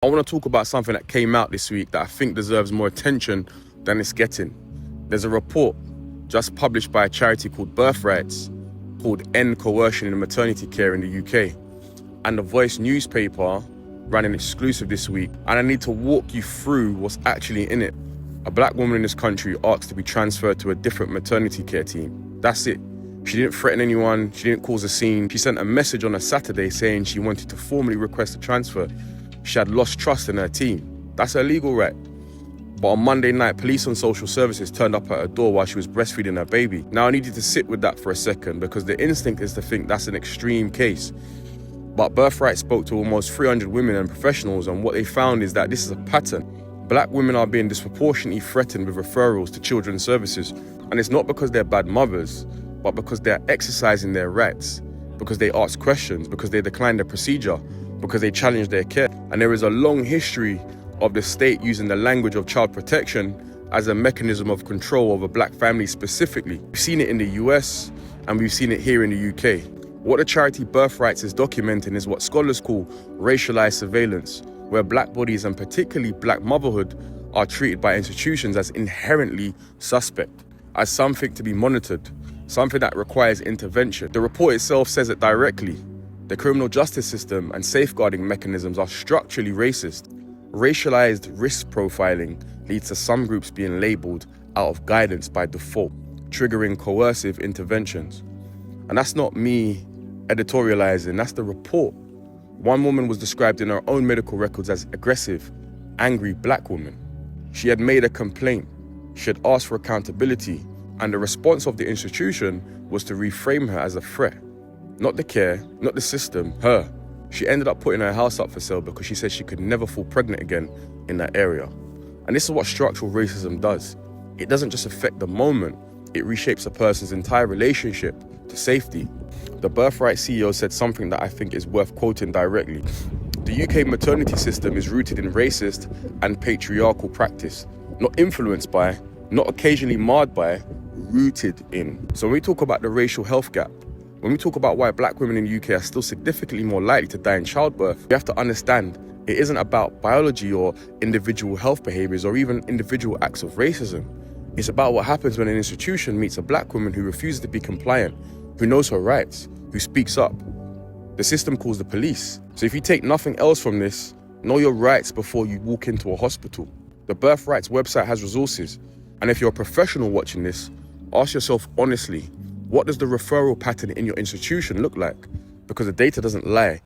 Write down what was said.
I want to talk about something that came out this week that I think deserves more attention than it's getting. There's a report just published by a charity called Birthrights called End Coercion in Maternity Care in the UK. And the Voice newspaper ran an exclusive this week. And I need to walk you through what's actually in it. A black woman in this country asked to be transferred to a different maternity care team. That's it. She didn't threaten anyone. She didn't cause a scene. She sent a message on a Saturday saying she wanted to formally request a transfer. She had lost trust in her team. That's her legal right. But on Monday night, police and social services turned up at her door while she was breastfeeding her baby. Now, I need you to sit with that for a second because the instinct is to think that's an extreme case. But Birthright spoke to almost 300 women and professionals, and what they found is that this is a pattern. Black women are being disproportionately threatened with referrals to children's services. And it's not because they're bad mothers, but because they're exercising their rights, because they ask questions, because they decline the procedure, because they challenge their care. And there is a long history of the state using the language of child protection as a mechanism of control over black families specifically. We've seen it in the US and we've seen it here in the UK. What the charity Birthrights is documenting is what scholars call racialized surveillance, where black bodies and particularly black motherhood are treated by institutions as inherently suspect, as something to be monitored, something that requires intervention. The report itself says it directly. The criminal justice system and safeguarding mechanisms are structurally racist. Racialized risk profiling leads to some groups being labeled out of guidance by default, triggering coercive interventions. And that's not me editorializing, that's the report. One woman was described in her own medical records as aggressive, angry black woman. She had made a complaint, she had asked for accountability, and the response of the institution was to reframe her as a threat. Not the care, not the system, her. She ended up putting her house up for sale because she said she could never fall pregnant again in that area. And this is what structural racism does. It doesn't just affect the moment, it reshapes a person's entire relationship to safety. The Birthright CEO said something that I think is worth quoting directly. The UK maternity system is rooted in racist and patriarchal practice, not influenced by, not occasionally marred by, rooted in. So when we talk about the racial health gap, when we talk about why black women in the UK are still significantly more likely to die in childbirth, we have to understand it isn't about biology or individual health behaviors or even individual acts of racism. It's about what happens when an institution meets a black woman who refuses to be compliant, who knows her rights, who speaks up. The system calls the police. So if you take nothing else from this, know your rights before you walk into a hospital. The Birthrights website has resources. And if you're a professional watching this, ask yourself honestly, what does the referral pattern in your institution look like? Because the data doesn't lie.